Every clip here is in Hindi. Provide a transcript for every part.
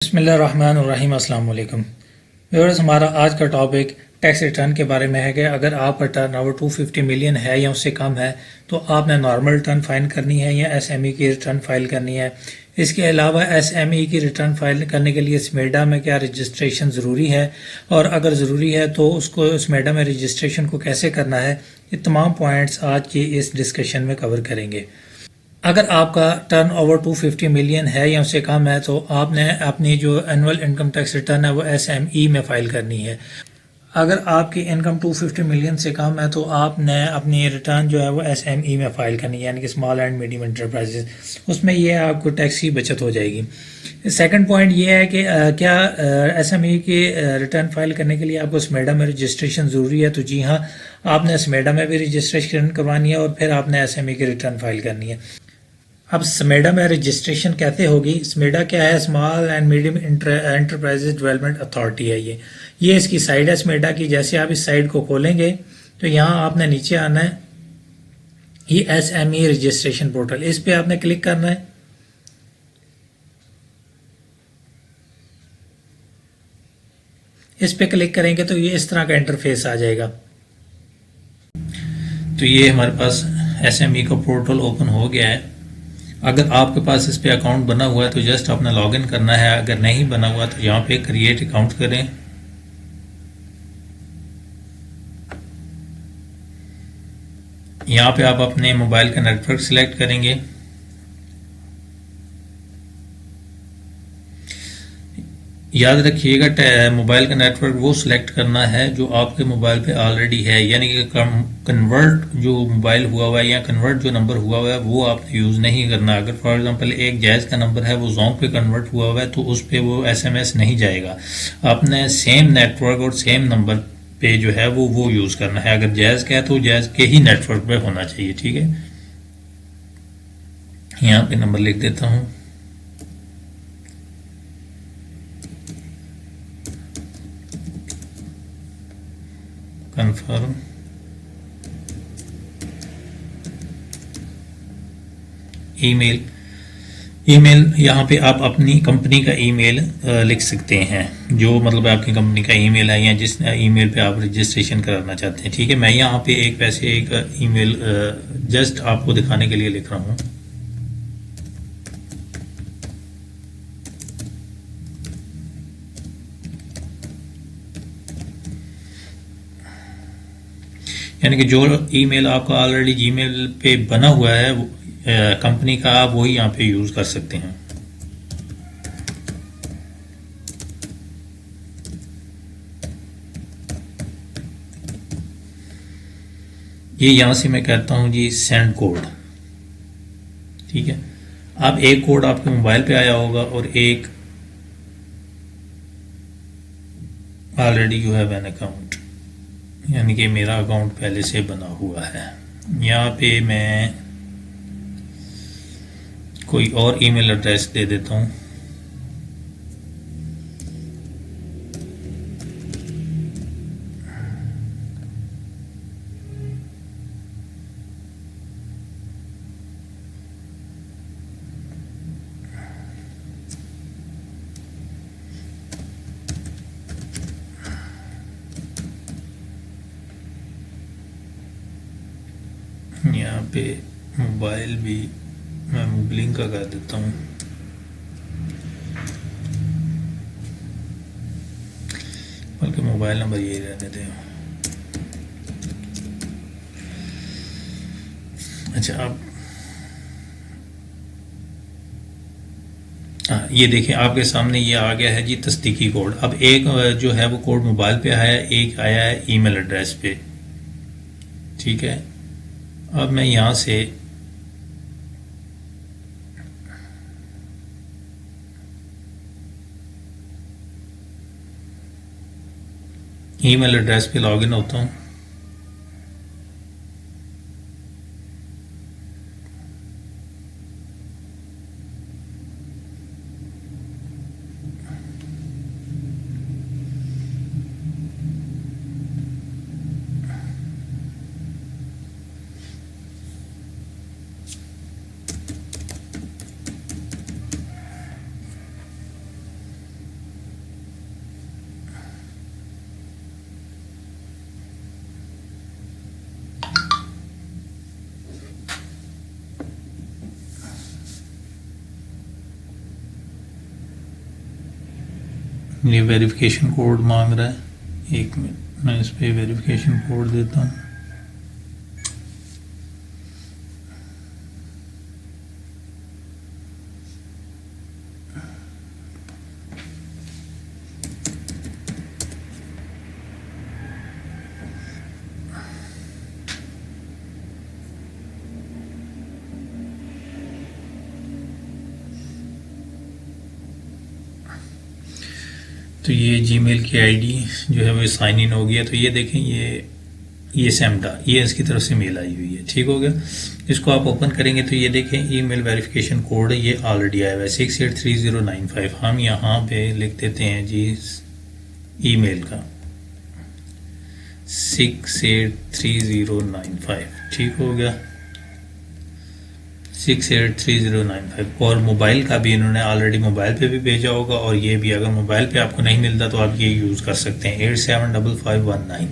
बिस्मिल्लाहिर्रहमानिर्रहीम। अस्सलाम वालेकुम व्यूअर्स, हमारा आज का टॉपिक टैक्स रिटर्न के बारे में है कि अगर आपका टर्न ओवर 250 मिलियन है या उससे कम है तो आपने नॉर्मल रिटर्न फाइल करनी है या एसएमई की रिटर्न फाइल करनी है। इसके अलावा एसएमई की रिटर्न फाइल करने के लिए स्मेडा में क्या रजिस्ट्रेशन ज़रूरी है, और अगर ज़रूरी है तो उसको स्मेडा में रजिस्ट्रेशन को कैसे करना है, ये तमाम पॉइंट्स आज की इस डिस्कशन में कवर करेंगे। अगर आपका टर्न ओवर 250 मिलियन है या उससे कम है तो आपने अपनी जो एनुअल इनकम टैक्स रिटर्न है वो एसएमई में फाइल करनी है। अगर आपकी इनकम 250 मिलियन से कम है तो आपने अपनी रिटर्न जो है वो एसएमई में फाइल करनी है, यानी कि स्मॉल एंड मीडियम एंटरप्राइजेस। उसमें ये आपको टैक्स की बचत हो जाएगी। सेकंड पॉइंट ये है कि क्या एसएमई की रिटर्न फाइल करने के लिए आपको स्मेडा में रजिस्ट्रेशन ज़रूरी है? तो जी हाँ, आपने स्मेडा में भी रजिस्ट्रेशन करवानी है और फिर आपने एसएमई की रिटर्न फाइल करनी है। अब स्मेडा में रजिस्ट्रेशन कैसे होगी? स्मेडा क्या है? Small and medium enterprises development authority है। ये इसकी साइड है स्मेडा की। जैसे आप इस साइड को खोलेंगे तो यहाँ आपने नीचे आना है, ये एसएमई रजिस्ट्रेशन पोर्टल, इस पे आपने क्लिक करना है। इस पे क्लिक करेंगे तो ये इस तरह का इंटरफेस आ जाएगा। तो ये हमारे पास एसएमई का पोर्टल ओपन हो गया है। अगर आपके पास इस पे अकाउंट बना हुआ है तो जस्ट अपना लॉगिन करना है। अगर नहीं बना हुआ तो यहाँ पे क्रिएट अकाउंट करें। यहाँ पे आप अपने मोबाइल का नेटवर्क सिलेक्ट करेंगे। याद रखिएगा, मोबाइल का नेटवर्क वो सिलेक्ट करना है जो आपके मोबाइल पे ऑलरेडी है, यानी कि कन्वर्ट जो मोबाइल हुआ हुआ है या कन्वर्ट जो नंबर हुआ हुआ है वो आपने यूज़ नहीं करना। अगर फॉर एग्जांपल एक जैज़ का नंबर है वो जोंग पे कन्वर्ट हुआ हुआ है तो उस पे वो एसएमएस नहीं जाएगा। आपने सेम नेटवर्क और सेम नंबर पे जो है वो यूज़ करना है। अगर जैज़ का है तो जैज़ के ही नेटवर्क पे होना चाहिए। ठीक है, यहाँ पे नंबर लिख देता हूँ। Confirm, email. यहाँ पे आप अपनी कंपनी का ईमेल लिख सकते हैं, जो मतलब आपकी कंपनी का ईमेल है या जिस ईमेल पे आप रजिस्ट्रेशन कराना चाहते हैं। ठीक है, मैं यहाँ पे एक ईमेल जस्ट आपको दिखाने के लिए लिख रहा हूँ। यानी कि जो ईमेल आपका ऑलरेडी जीमेल पे बना हुआ है कंपनी का, आप वही यहाँ पे यूज़ कर सकते हैं। ये यहाँ से मैं कहता हूँ जी सेंड कोड। ठीक है, अब एक कोड आपके मोबाइल पे आया होगा और एक already you have an account, यानी कि मेरा अकाउंट पहले से बना हुआ है। यहाँ पे मैं कोई और ईमेल एड्रेस दे देता हूँ। यहाँ पे मोबाइल भी मैं ब्लिंक का कर देता हूँ। बल्कि मोबाइल नंबर यही रहने दें। अच्छा, अब ये देखें आपके सामने ये आ गया है जी तस्दीकी कोड। अब एक जो है वो कोड मोबाइल पे आया है, एक आया है ईमेल एड्रेस पे। ठीक है, अब मैं यहाँ से ईमेल एड्रेस पे लॉगिन होता हूँ। ये वेरिफिकेशन कोड मांग रहा है, एक मिनट मैं इस पे वेरिफिकेशन कोड देता हूँ। तो ये जीमेल की आईडी जो है वो साइन इन हो गया। तो ये देखें, ये सैमटा, ये इसकी तरफ से मेल आई हुई है, ठीक हो गया। इसको आप ओपन करेंगे तो ये देखें ईमेल वेरिफिकेशन कोड है, ये ऑलरेडी आया हुआ है 683095। हम यहाँ पे लिख देते हैं जी ईमेल का 683095, ठीक हो गया 683095। और मोबाइल का भी इन्होंने ऑलरेडी मोबाइल पे भी भेजा होगा, और ये भी अगर मोबाइल पे आपको नहीं मिलता तो आप ये यूज़ कर सकते हैं 875519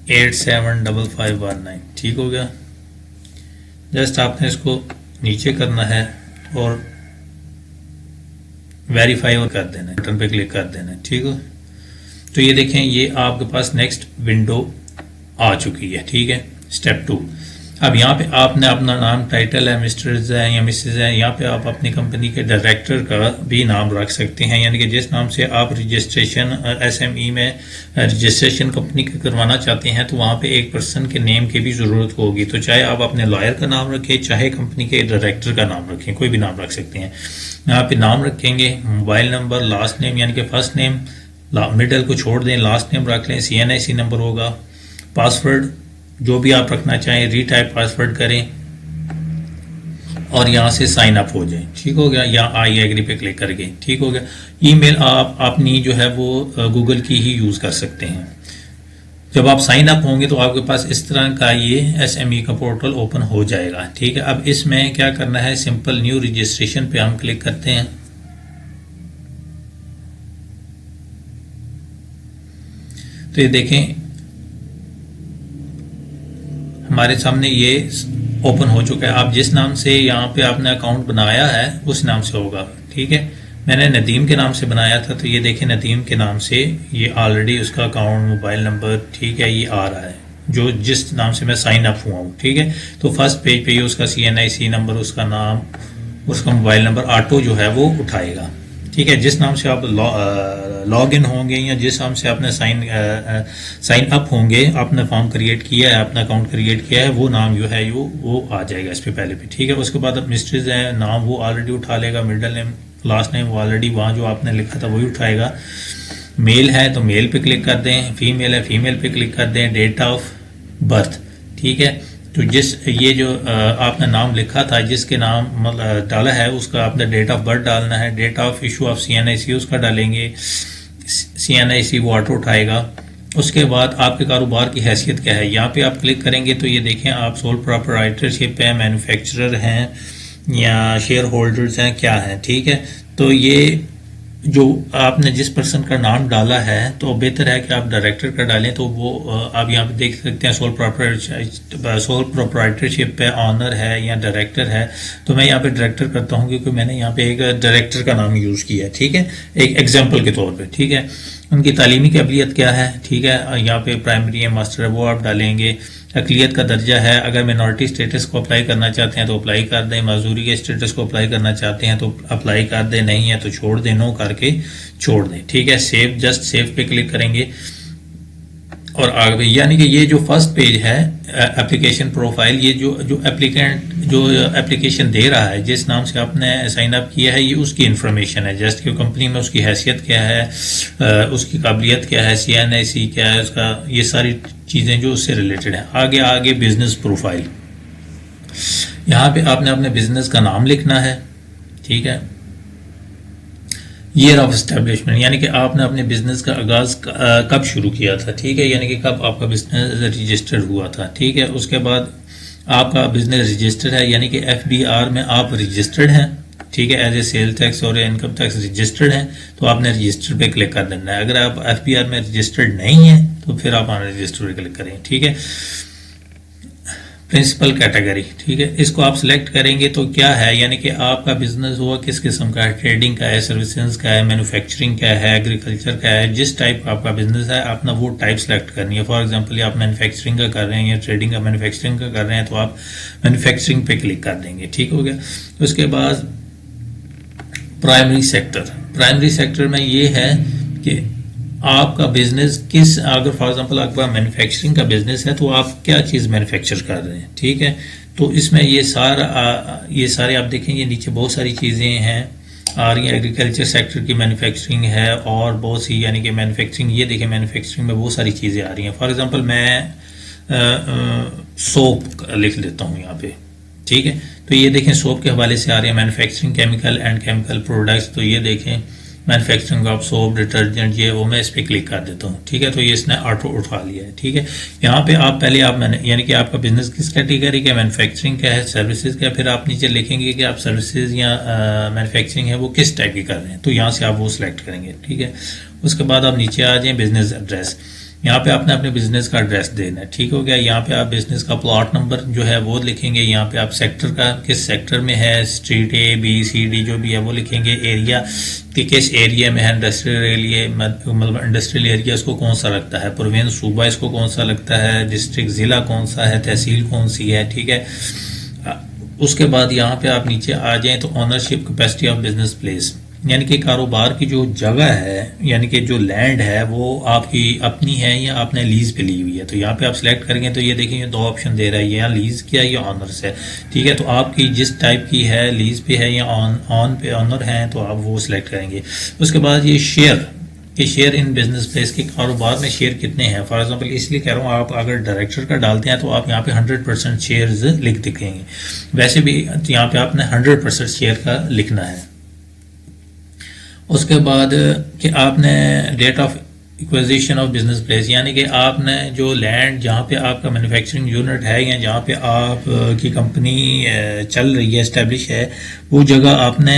875519, ठीक हो गया। जस्ट आपने इसको नीचे करना है और वेरीफाई और कर देना है, बटन पे क्लिक कर देना है, ठीक है। तो ये देखें, ये आपके पास नेक्स्ट विंडो आ चुकी है, ठीक है। स्टेप 2, अब यहाँ पे आपने अपना नाम, टाइटल है मिस्टर है या मिसेस है, यहाँ पे आप अपनी कंपनी के डायरेक्टर का भी नाम रख सकते हैं, यानी कि जिस नाम से आप रजिस्ट्रेशन एसएमई में रजिस्ट्रेशन कंपनी का करवाना चाहते हैं, तो वहाँ पे एक पर्सन के नेम की भी ज़रूरत होगी। तो चाहे आप अपने लॉयर का नाम रखें, चाहे कंपनी के डायरेक्टर का नाम रखें, कोई भी नाम रख सकते हैं। यहाँ पे नाम रखेंगे, मोबाइल नंबर, लास्ट नेम यानी कि फर्स्ट नेम, मिडल को छोड़ दें, लास्ट नेम रख लें, CNIC नंबर होगा, पासवर्ड जो भी आप रखना चाहें रीटाइप पासवर्ड करें और यहाँ से साइन अप हो जाए, ठीक हो गया, या आई एग्री पे क्लिक करके, ठीक हो गया। ईमेल आप अपनी जो है वो गूगल की ही यूज़ कर सकते हैं। जब आप साइन अप होंगे तो आपके पास इस तरह का ये SME का पोर्टल ओपन हो जाएगा, ठीक है। अब इसमें क्या करना है, सिंपल न्यू रजिस्ट्रेशन पे हम क्लिक करते हैं। तो ये देखें हमारे सामने ये ओपन हो चुका है। आप जिस नाम से यहाँ पे आपने अकाउंट बनाया है उस नाम से होगा, ठीक है। मैंने नदीम के नाम से बनाया था, तो ये देखें नदीम के नाम से ये ऑलरेडी उसका अकाउंट, मोबाइल नंबर, ठीक है, ये आ रहा है जो जिस नाम से मैं साइन अप हुआ हूँ, ठीक है। तो फर्स्ट पेज पे ये उसका CNIC नंबर, उसका नाम, उसका मोबाइल नंबर ऑटो जो है वो उठाएगा, ठीक है। जिस नाम से आप लॉग इन होंगे या जिस नाम से आपने साइन अप होंगे, आपने फॉर्म क्रिएट किया है, अपना अकाउंट क्रिएट किया है, वो नाम जो है वो आ जाएगा इस पे पहले पे, ठीक है। उसके बाद अब मिस्ट्रीज है, नाम वो ऑलरेडी उठा लेगा, मिडिल नेम, लास्ट नेम वो ऑलरेडी वहाँ जो आपने लिखा था वही उठाएगा। मेल है तो मेल पे क्लिक कर दें, फीमेल है फीमेल पे क्लिक कर दें, डेट ऑफ बर्थ, ठीक है। तो जिस ये जो आपने नाम लिखा था, जिसके नाम मतलब डाला है, उसका आपने डेट ऑफ बर्थ डालना है। Date of issue of CNIC उसका डालेंगे, CNIC वो ऑटो उठाएगा। उसके बाद आपके कारोबार की हैसियत क्या है, यहाँ पे आप क्लिक करेंगे तो ये देखें आप सोल प्रोप्राइटरशिप है, मैन्युफैक्चरर हैं या शेयर होल्डर्स हैं, क्या है, ठीक है। तो ये जो आपने जिस पर्सन का नाम डाला है, तो बेहतर है कि आप डायरेक्टर का डालें। तो वो आप यहाँ पे देख सकते हैं सोल प्रोप्राइटरशिप पे ऑनर है या डायरेक्टर है। तो मैं यहाँ पे डायरेक्टर करता हूँ क्योंकि मैंने यहाँ पे एक डायरेक्टर का नाम यूज़ किया है, ठीक है, एक एग्जाम्पल के तौर पे, ठीक है। उनकी तालीमी काबिलियत क्या है, ठीक है, यहाँ पे प्राइमरी है, मास्टर है, वो आप डालेंगे। अकलियत का दर्जा है, अगर मिनॉरिटी स्टेटस को अप्लाई करना चाहते हैं तो अप्लाई कर दें, मजदूरी के स्टेटस को अप्लाई करना चाहते हैं तो अप्लाई कर दें, नहीं है तो छोड़ दें, नो करके छोड़ दें, ठीक है। सेव, जस्ट सेव पे क्लिक करेंगे और आगे, यानी कि ये जो फर्स्ट पेज है एप्लीकेशन प्रोफाइल, ये जो एप्लीकेंट जो एप्लीकेशन दे रहा है, जिस नाम से आपने साइन अप किया है, ये उसकी इन्फॉर्मेशन है, जस्ट कि कंपनी में उसकी हैसियत क्या है, उसकी काबिलियत क्या है, CNIC क्या है उसका, ये सारी चीज़ें जो उससे रिलेटेड है। आगे बिजनेस प्रोफाइल, यहाँ पे आपने अपने बिजनेस का नाम लिखना है, ठीक है। ईयर ऑफ एस्टेब्लिशमेंट, यानी कि आपने अपने बिजनेस का आगाज कब शुरू किया था, ठीक है, यानी कि कब आपका बिजनेस रजिस्टर्ड हुआ था, ठीक है। उसके बाद आपका बिजनेस रजिस्टर्ड है, यानी कि FBR में आप रजिस्टर्ड हैं, ठीक है, एज ए सेल टैक्स और इनकम टैक्स रजिस्टर्ड हैं, तो आपने रजिस्टर पे क्लिक कर देना है। अगर आप FBR में रजिस्टर्ड नहीं है तो फिर आप रजिस्टर पे क्लिक करें, ठीक है। प्रिंसिपल कैटेगरी, ठीक है, इसको आप सिलेक्ट करेंगे तो क्या है, यानी कि आपका बिजनेस हुआ किस किस्म का है, ट्रेडिंग का है, सर्विसेज का है, मैन्युफैक्चरिंग का है, एग्रीकल्चर का है, जिस टाइप का आपका बिजनेस है अपना वो टाइप सेलेक्ट करनी है। फॉर एग्जांपल आप मैन्युफैक्चरिंग का कर रहे हैं या ट्रेडिंग का मैन्युफैक्चरिंग का कर रहे हैं तो आप मैन्युफैक्चरिंग पे क्लिक कर देंगे, ठीक हो गया। उसके बाद प्राइमरी सेक्टर, प्राइमरी सेक्टर में ये है कि आपका बिजनेस किस, अगर फॉर एग्जांपल आपका मैन्युफैक्चरिंग का बिजनेस है तो आप क्या चीज़ मैन्युफैक्चर कर रहे हैं, ठीक है। तो इसमें ये सारे आप देखेंगे नीचे बहुत सारी चीज़ें हैं आ रही हैं। एग्रीकल्चर सेक्टर की मैन्युफैक्चरिंग है और बहुत सी, यानी कि मैन्युफैक्चरिंग, ये देखें मैन्युफैक्चरिंग में बहुत सारी चीज़ें आ रही हैं। फॉर एग्जांपल मैं सोप लिख लेता हूँ यहाँ पे, ठीक है। तो ये देखें सोप के हवाले से आ रही है manufacturing chemical and chemical products. तो ये देखें मैन्युफैक्चरिंग ऑफ सोप, डिटर्जेंट, ये वो, मैं इस पर क्लिक कर देता हूँ, ठीक है। तो ये इसने ऑटो उठा लिया है, ठीक है। यहाँ पे आप पहले आप मैंने, यानी कि आपका बिजनेस किस कैटेगरी का, मैन्युफैक्चरिंग का है, सर्विसेज का, फिर आप नीचे लिखेंगे कि आप सर्विसेज या मैन्युफैक्चरिंग है वो किस टाइप की कर रहे हैं, तो यहाँ से आप वो सिलेक्ट करेंगे, ठीक है। उसके बाद आप नीचे आ जाएं बिजनेस एड्रेस, यहाँ पे आपने अपने बिजनेस का एड्रेस देना है, ठीक हो गया। यहाँ पे आप बिजनेस का प्लॉट नंबर जो है वो लिखेंगे, यहाँ पे आप सेक्टर का किस सेक्टर में है, street A B C D जो भी है वो लिखेंगे, एरिया कि किस एरिया में है, इंडस्ट्रियल एरिया मतलब इंडस्ट्रियल एरिया इसको कौन सा लगता है, प्रोविंस सूबा इसको कौन सा लगता है, डिस्ट्रिक्ट जिला कौन सा है, तहसील कौन सी है, ठीक है। उसके बाद यहाँ पे आप नीचे आ जाएं तो ownership capacity of business place, यानी कि कारोबार की जो जगह है, यानी कि जो लैंड है वो आपकी अपनी है या आपने लीज पे ली हुई है। तो यहाँ पे आप सिलेक्ट करेंगे तो ये देखिए दो ऑप्शन दे रहा है, या लीज किया या ऑनर्स है, ठीक है। तो आपकी जिस टाइप की है, लीज पे है या ऑन पे ऑनर है, तो आप वो सिलेक्ट करेंगे। उसके बाद ये शेयर कि शेयर इन बिजनेस प्लेस के कारोबार में शेयर कितने हैं। फॉर एग्जांपल इसलिए कह रहा हूँ, आप अगर डायरेक्टर का डालते हैं तो आप यहाँ पे 100% शेयर्स लिख दिखेंगे, वैसे भी यहाँ पे आपने 100% शेयर का लिखना है। उसके बाद कि आपने date of acquisition of business place, यानी कि आपने जो लैंड जहाँ पे आपका मैन्युफैक्चरिंग यूनिट है या जहाँ पे आप की कंपनी चल रही है, इस्टेब्लिश है, वो जगह आपने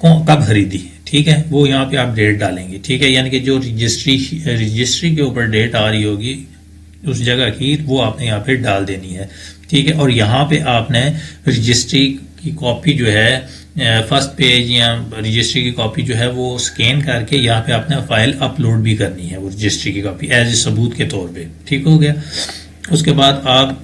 कब खरीदी, ठीक है, वो यहाँ पे आप डेट डालेंगे, ठीक है। यानी कि जो रजिस्ट्री के ऊपर डेट आ रही होगी उस जगह की, वो आपने यहाँ पे डाल देनी है, ठीक है। और यहाँ पे आपने रजिस्ट्री की कॉपी जो है, फर्स्ट पेज या रजिस्ट्री की कॉपी जो है वो स्कैन करके यहाँ पे आपने फाइल अपलोड भी करनी है, वो रजिस्ट्री की कॉपी एज ए सबूत के तौर पे, ठीक हो गया। उसके बाद आप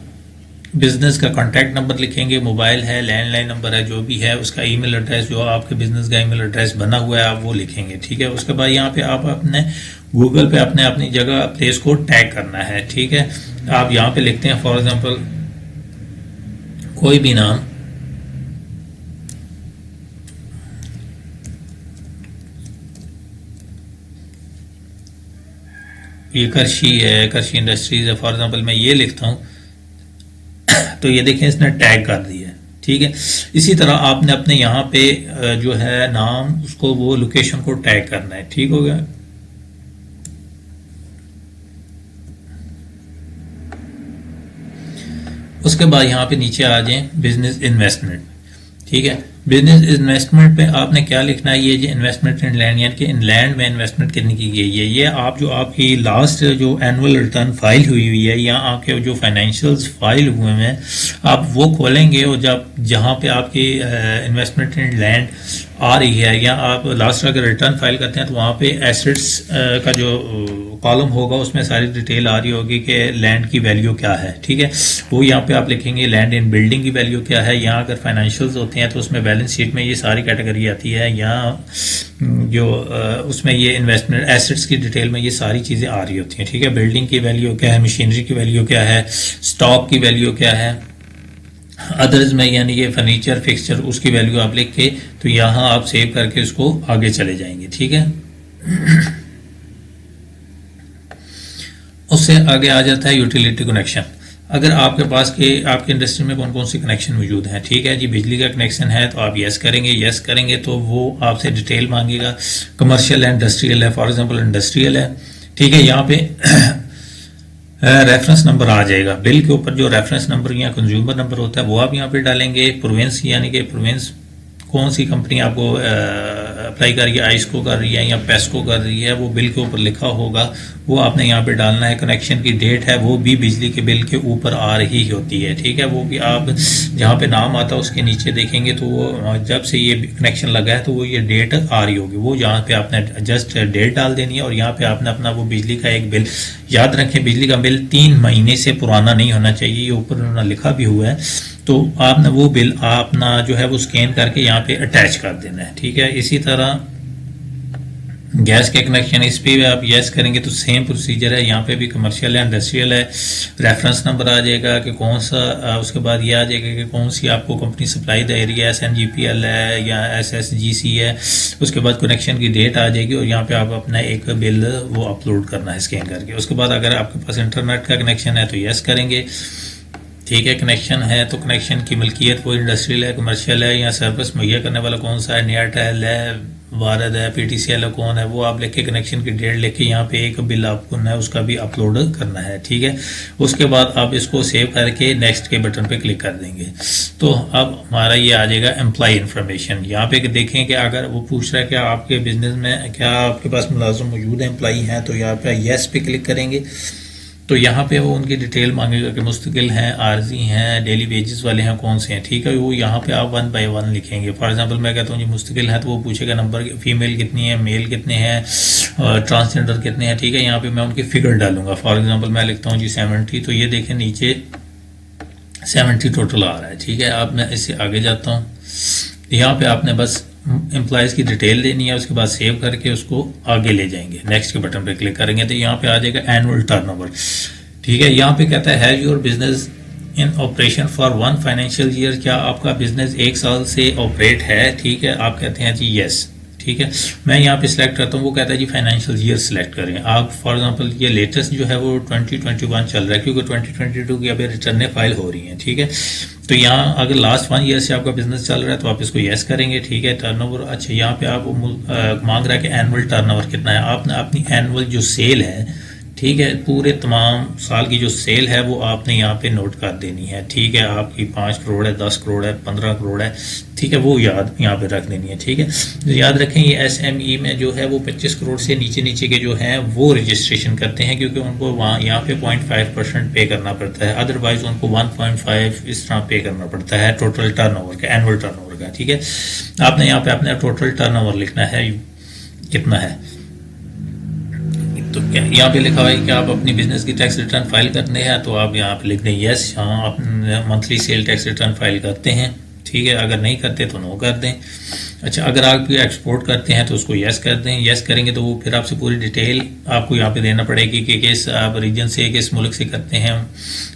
बिजनेस का कॉन्टैक्ट नंबर लिखेंगे, मोबाइल है, लैंडलाइन नंबर है, जो भी है, उसका ईमेल एड्रेस जो आपके बिजनेस का ईमेल एड्रेस बना हुआ है आप वो लिखेंगे, ठीक है। उसके बाद यहाँ पे आप अपने गूगल पे अपनी जगह प्लेस को टैग करना है, ठीक है। आप यहाँ पे लिखते हैं फॉर एग्जांपल कोई भी नाम, ये करशी है, करशी इंडस्ट्रीज है, फॉर एग्जांपल मैं ये लिखता हूँ तो ये देखें इसने टैग कर दिया है, ठीक है। इसी तरह आपने अपने यहाँ पे जो है नाम, उसको वो लोकेशन को टैग करना है, ठीक हो गया। उसके बाद यहाँ पे नीचे आ जाएं बिजनेस इन्वेस्टमेंट, ठीक है। बिजनेस इन्वेस्टमेंट पे आपने क्या लिखना है, ये जो इन्वेस्टमेंट इन लैंड, यानी कि इन लैंड में इन्वेस्टमेंट करने की गई है, ये आप जो आपकी लास्ट जो एनुअल रिटर्न फाइल हुई है या आपके जो फाइनेंशियल्स फाइल हुए हैं आप वो खोलेंगे, और जब जहाँ पे आपकी इन्वेस्टमेंट इन लैंड आ रही है या आप लास्ट अगर रिटर्न फाइल करते हैं तो वहाँ पे एसेट्स का जो कॉलम होगा उसमें सारी डिटेल आ रही होगी कि लैंड की वैल्यू क्या है, ठीक है। वो यहाँ पे आप लिखेंगे लैंड इन बिल्डिंग की वैल्यू क्या है। यहाँ अगर फाइनेंशियल्स होते हैं तो उसमें बैलेंस शीट में ये सारी कैटेगरी आती है, यहाँ जो उसमें ये इन्वेस्टमेंट एसेट्स की डिटेल में ये सारी चीज़ें आ रही होती हैं, ठीक है। बिल्डिंग की वैल्यू क्या है, मशीनरी की वैल्यू क्या है, स्टॉक की वैल्यू क्या है, अदर्स में यानी कि फर्नीचर फिक्सचर उसकी वैल्यू आप लिख के तो यहाँ आप सेव करके उसको आगे चले जाएंगे, ठीक है। उससे आगे आ जाता है यूटिलिटी कनेक्शन। अगर आपके पास के आपकी इंडस्ट्री में कौन कौन सी कनेक्शन मौजूद हैं, ठीक है जी। बिजली का कनेक्शन है तो आप यस करेंगे, यस करेंगे तो वो आपसे डिटेल मांगेगा। कमर्शियल है, इंडस्ट्रियल है, फॉर एग्जांपल इंडस्ट्रियल है, ठीक है। यहाँ पे रेफरेंस नंबर आ जाएगा, बिल के ऊपर जो रेफरेंस नंबर या कंज्यूमर नंबर होता है वो आप यहाँ पे डालेंगे। प्रोविंस यानी कि प्रोविंस कौन सी कंपनी आपको अप्लाई कर रही है, आइस्को कर रही है या पेस्को कर रही है, वो बिल के ऊपर लिखा होगा, वो आपने यहाँ पे डालना है। कनेक्शन की डेट है वो भी बिजली के बिल के ऊपर आ रही होती है, ठीक है। वो भी आप जहाँ पे नाम आता है उसके नीचे देखेंगे तो वो जब से ये कनेक्शन लगा है तो वो ये डेट आ रही होगी, वो जहाँ पे आपने जस्ट डेट डाल देनी है। और यहाँ पे आपने अपना वो बिजली का एक बिल, याद रखें बिजली का बिल 3 महीने से पुराना नहीं होना चाहिए, ये ऊपर उन्होंने लिखा भी हुआ है। तो आपने वो बिल अपना जो है वो स्कैन करके यहाँ पे अटैच कर देना है, ठीक है। इसी तरह गैस के कनेक्शन, इस पे भी आप यस करेंगे तो सेम प्रोसीजर है, यहाँ पे भी कमर्शियल है, इंडस्ट्रियल है, रेफरेंस नंबर आ जाएगा कि कौन सा, उसके बाद ये आ जाएगा कि कौन सी आपको कंपनी सप्लाई दे रही है, SNGPL है या SSGC है। उसके बाद कनेक्शन की डेट आ जाएगी और यहाँ पे आप अपना एक बिल वो अपलोड करना है स्कैन करके। उसके बाद अगर आपके पास इंटरनेट का कनेक्शन है तो यस करेंगे, ठीक है। कनेक्शन है तो कनेक्शन की मिल्कियत वो इंडस्ट्रियल है, कमर्शियल है या सर्विस मुहैया करने वाला कौन सा है, एयरटेल है, भारत है, PTCL कौन है, वो आप लेके कनेक्शन की डेट लेके यहाँ पे एक बिल आपको है उसका भी अपलोड करना है, ठीक है। उसके बाद आप इसको सेव करके नेक्स्ट के बटन पे क्लिक कर देंगे तो अब हमारा ये आ जाएगा एम्प्लॉय इन्फॉर्मेशन। यहाँ पे देखें कि अगर वो पूछ रहा है कि आपके बिजनेस में क्या आपके पास मुलाजिम मौजूद एम्प्लॉय हैं तो यहाँ पे येस पे क्लिक करेंगे तो यहाँ पे वो उनकी डिटेल मांगेगा कि मुस्तकिल हैं, आर्जी हैं, डेली वेजेस वाले हैं, कौन से हैं, ठीक है। वो यहाँ पे आप 1 बाय 1 लिखेंगे। फॉर एग्जांपल मैं कहता हूँ जी मुस्तकिल है तो वो पूछेगा नंबर, फीमेल कितनी है, मेल कितने हैं, ट्रांसजेंडर कितने हैं, ठीक है। यहाँ पे मैं उनकी फिगर डालूंगा। फॉर एग्जाम्पल मैं लिखता हूँ जी 70, तो ये देखें नीचे 70 टोटल आ रहा है, ठीक है। अब मैं इससे आगे जाता हूँ, यहाँ पे आपने बस एम्प्लॉयज़ की डिटेल देनी है, उसके बाद सेव करके उसको आगे ले जाएंगे, नेक्स्ट के बटन पे क्लिक करेंगे तो यहाँ पे आ जाएगा एनुअल टर्नओवर, ठीक है। यहाँ पे कहता है has your business in operation for 1 financial year, क्या आपका बिजनेस 1 साल से ऑपरेट है, ठीक है। आप कहते हैं जी यस, ठीक है। मैं यहाँ पे सिलेक्ट करता हूँ, वो कहता है जी फाइनेंशियल ईयर सिलेक्ट करें आप। फॉर एग्जांपल ये लेटेस्ट जो है वो 2021 चल रहा है क्योंकि 2022 की अभी रिटर्नें फाइल हो रही हैं, ठीक है। तो यहाँ अगर लास्ट 1 ईयर से आपका बिजनेस चल रहा है तो आप इसको यस करेंगे, ठीक है। टर्नओवर, अच्छा यहाँ पे आप मांग रहा है कि एनुअल टर्नओवर कितना है। आपने अपनी एनुअल जो सेल है, ठीक है, पूरे तमाम साल की जो सेल है वो आपने यहाँ पे नोट कर देनी है, ठीक है। आपकी 5 करोड़ है, 10 करोड़ है, 15 करोड़ है, ठीक है, वो याद यहाँ पे रख देनी है, ठीक है। याद रखें ये SME में जो है वो 25 करोड़ से नीचे नीचे के जो हैं वो रजिस्ट्रेशन करते हैं क्योंकि उनको वहाँ यहाँ पे 0.5% पे करना पड़ता है, अदरवाइज उनको 1.5 इस तरह पे करना पड़ता है टोटल टर्नओवर का, एनुअल टर्नओवर का, ठीक है। आपने यहाँ पे अपना टोटल टर्नओवर लिखना है कितना है। तो क्या यहाँ पे लिखा हुआ है कि आप अपनी बिजनेस की टैक्स रिटर्न फाइल करने हैं तो आप यहाँ पे लिख दें यस, हाँ आप monthly sale tax return file करते हैं, ठीक है। अगर नहीं करते तो नो कर दें। अच्छा, अगर आप एक्सपोर्ट करते हैं तो उसको यस कर दें। यस करेंगे तो वो फिर आपसे पूरी डिटेल आपको यहाँ पे देना पड़ेगी कि किस आप रीजन से, किस मुल्क से करते हैं,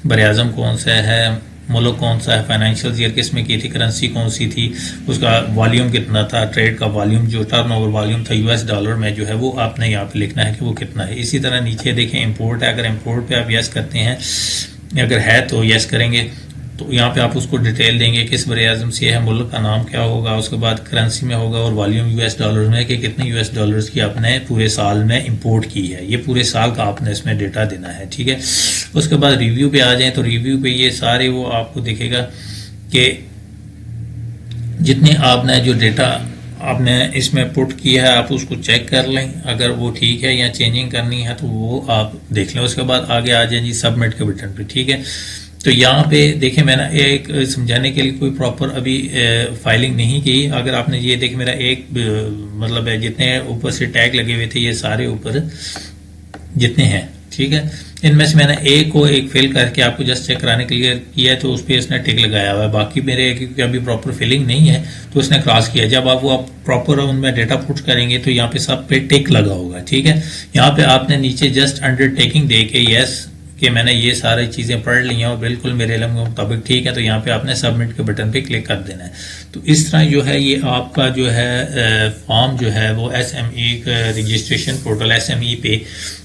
बरआज़म कौन सा है, मुल्क कौन सा है, फाइनेंशियल ईयर किस में की थी, करेंसी कौन सी थी, उसका वॉल्यूम कितना था, ट्रेड का वॉल्यूम जो टर्नओवर वॉल्यूम था US डॉलर में जो है वो आपने यहाँ पे लिखना है कि वो कितना है। इसी तरह नीचे देखें इंपोर्ट है, अगर इंपोर्ट पे आप यस करते हैं, अगर है तो यस करेंगे तो यहाँ पे आप उसको डिटेल देंगे किस बरआज़म से है, मुल्क का नाम क्या होगा, उसके बाद करेंसी में होगा और वॉल्यूम US डॉलर में कि कितने US डॉलर्स की आपने पूरे साल में इंपोर्ट की है, ये पूरे साल का आपने इसमें डेटा देना है, ठीक है। उसके बाद रिव्यू पे आ जाएं तो रिव्यू पे ये सारे वो आपको दिखेगा कि जितने आपने जो डेटा आपने इसमें पुट किया है आप उसको चेक कर लें, अगर वो ठीक है या चेंजिंग करनी है तो वो आप देख लें। उसके बाद आगे आ जाए जी सबमिट के बटन पे, ठीक है। तो यहाँ पे देखें मैंने एक समझाने के लिए कोई प्रॉपर अभी फाइलिंग नहीं की। अगर आपने ये देखें मेरा एक मतलब है जितने ऊपर से टैग लगे हुए थे ये सारे ऊपर जितने हैं, ठीक है, इनमें से मैंने एक को एक फिल करके आपको जस्ट चेक कराने के लिए किया है तो उस पर इसने टिक लगाया हुआ है। बाकी मेरे क्योंकि अभी प्रॉपर फिलिंग नहीं है तो इसने क्रॉस किया। जब आप वो प्रॉपर उनमें डेटा पुट करेंगे तो यहाँ पे सब पे टिक लगा होगा, ठीक है। यहाँ पे आपने नीचे जस्ट अंडरटेकिंग दे के यस कि मैंने ये सारी चीज़ें पढ़ ली हैं और बिल्कुल मेरे इल्म के मुताबिक ठीक है, तो यहाँ पे आपने सबमिट के बटन पे क्लिक कर देना है। तो इस तरह जो है ये आपका जो है फॉर्म जो है वो SME रजिस्ट्रेशन पोर्टल SME पे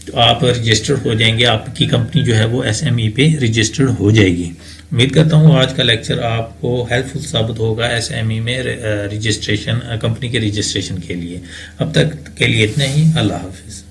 तो आप रजिस्टर्ड हो जाएंगे, आपकी कंपनी जो है वो SME पे रजिस्टर्ड हो जाएगी। उम्मीद करता हूँ आज का लेक्चर आपको हेल्पफुल साबित होगा SME में रजिस्ट्रेशन कंपनी के रजिस्ट्रेशन के लिए। अब तक के लिए इतना ही, अल्लाह हाफिज़।